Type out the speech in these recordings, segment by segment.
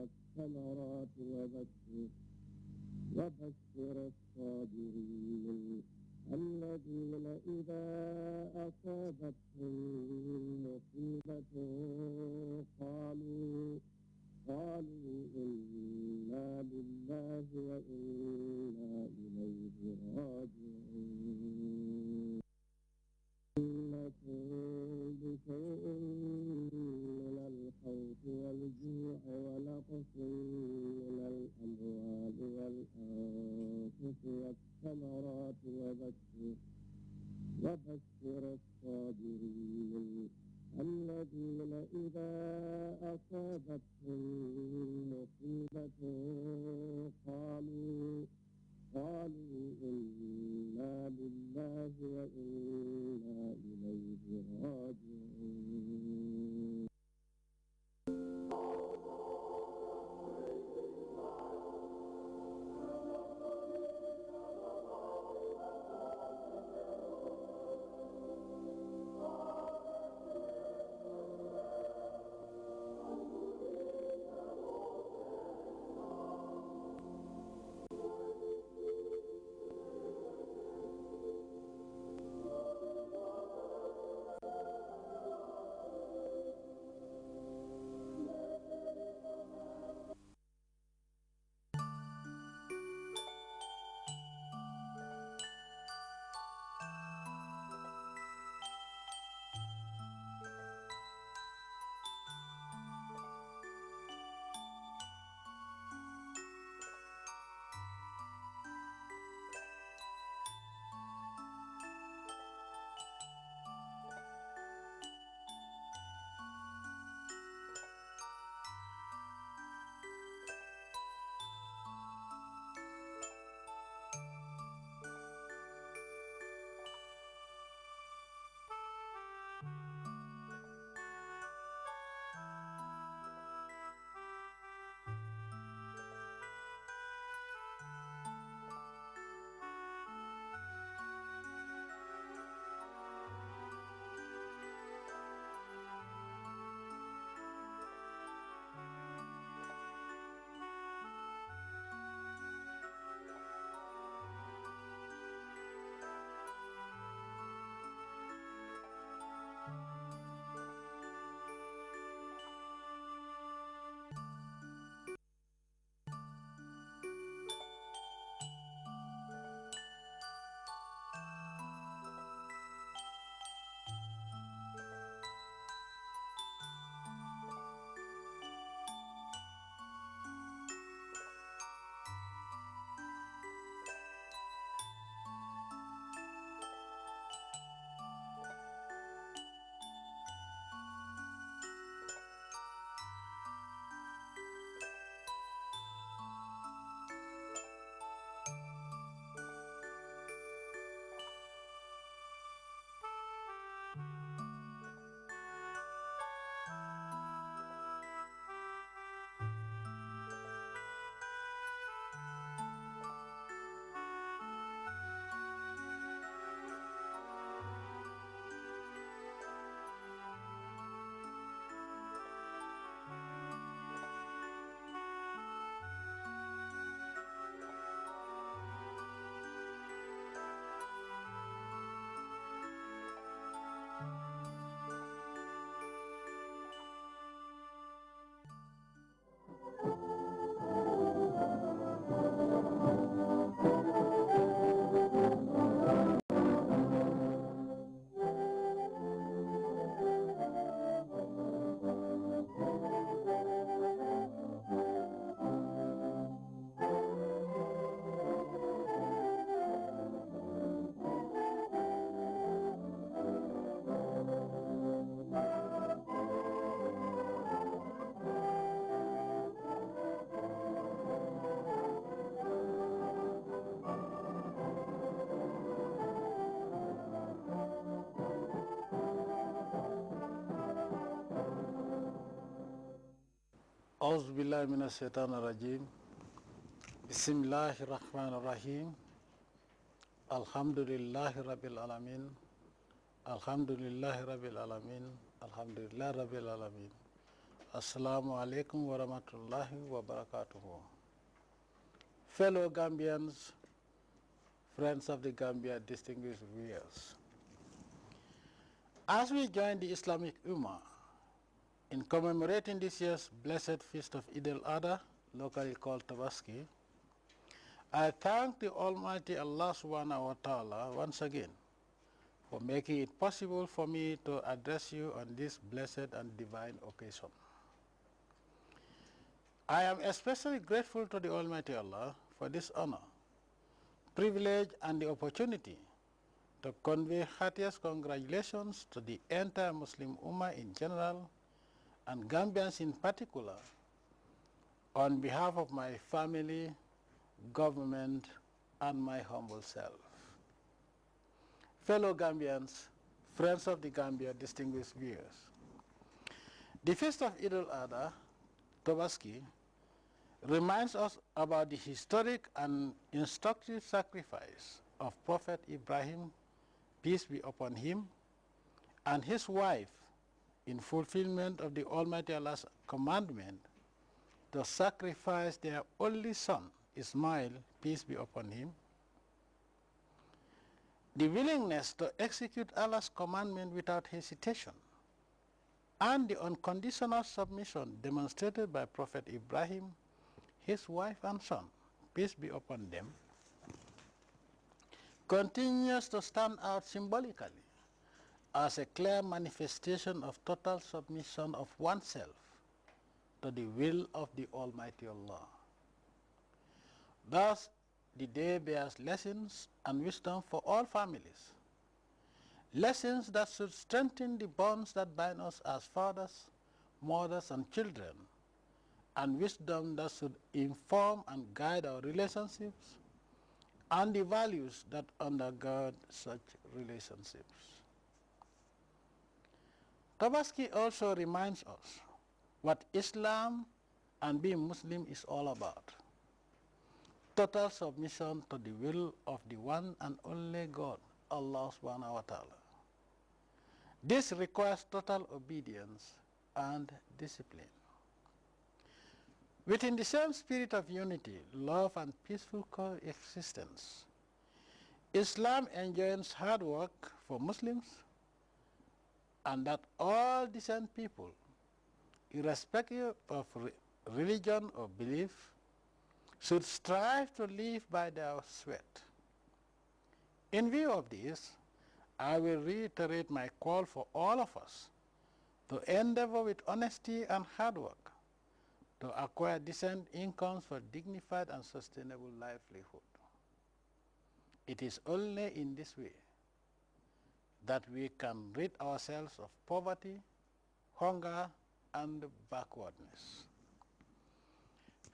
والثمرات وبشر الصابرين الذين إذا أصابتهم مصيبة قالوا إنا لله وإنا إليه راجعون إنكم بشيء من الخوف والجوع ونقص من الأموال والأنفس والثمرات وبشر الصابرين الذين إذا أصابتهم مصيبة قالوا إنا لله وإنا إليه راجعون أعوذ بالله من الشيطان الرجيم بسم الله الرحمن الرحيم الحمد لله رب العالمين الحمد لله رب العالمين الحمد لله رب العالمين Assalamu alaikum wa rahmatullahi wa barakatuhu. Fellow Gambians, friends of the Gambia, distinguished viewers. As we join the Islamic Ummah in commemorating this year's blessed feast of Eid al-Adha, locally called Tabaski, I thank the Almighty Allah subhanahu wa ta'ala once again for making it possible for me to address you on this blessed and divine occasion. I am especially grateful to the Almighty Allah for this honor, privilege, and the opportunity to convey heartiest congratulations to the entire Muslim Ummah in general and Gambians in particular on behalf of my family, government, and my humble self. Fellow Gambians, friends of the Gambia, distinguished viewers, the feast of Eid al-Adha, Tabaski, reminds us about the historic and instructive sacrifice of Prophet Ibrahim, peace be upon him, and his wife in fulfillment of the Almighty Allah's commandment to sacrifice their only son, Ismail, peace be upon him. The willingness to execute Allah's commandment without hesitation, and the unconditional submission demonstrated by Prophet Ibrahim, his wife and son, peace be upon them, continues to stand out symbolically as a clear manifestation of total submission of oneself to the will of the Almighty Allah. Thus, the day bears lessons and wisdom for all families, lessons that should strengthen the bonds that bind us as fathers, mothers, and children, and wisdom that should inform and guide our relationships and the values that undergird such relationships. Tabaski also reminds us what Islam and being Muslim is all about: total submission to the will of the one and only God, Allah subhanahu wa ta'ala. This requires total obedience and discipline. Within the same spirit of unity, love, and peaceful coexistence, Islam enjoins hard work for Muslims, and that all decent people, irrespective of religion or belief, should strive to live by their sweat. In view of this, I will reiterate my call for all of us to endeavor with honesty and hard work to acquire decent incomes for dignified and sustainable livelihood. It is only in this way that we can rid ourselves of poverty, hunger, and backwardness.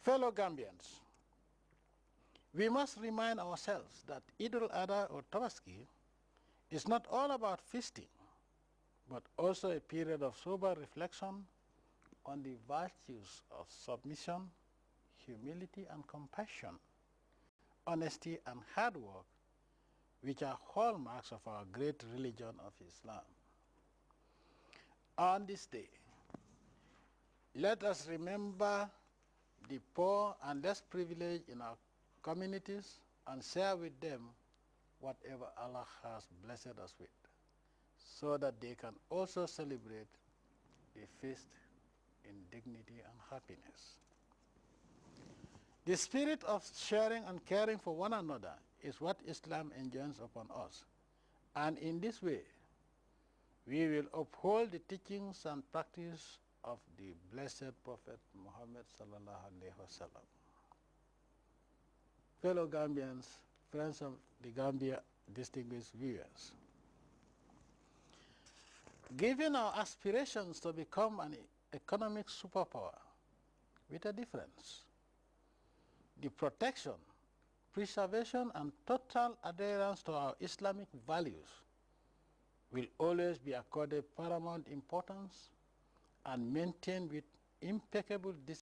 Fellow Gambians, we must remind ourselves that Eid al-Adha or Tabaski is not all about feasting, but also a period of sober reflection on the virtues of submission, humility and compassion, honesty and hard work, which are hallmarks of our great religion of Islam. On this day, let us remember the poor and less privileged in our communities and share with them whatever Allah has blessed us with, so that they can also celebrate the feast in dignity and happiness. The spirit of sharing and caring for one another is what Islam enjoins upon us, and in this way, we will uphold the teachings and practice of the blessed Prophet Muhammad sallallahu alaihi wasallam. Fellow Gambians, friends of the Gambia, distinguished viewers, given our aspirations to become an economic superpower with a difference, the protection, preservation, and total adherence to our Islamic values will always be accorded paramount importance and maintained with impeccable discipline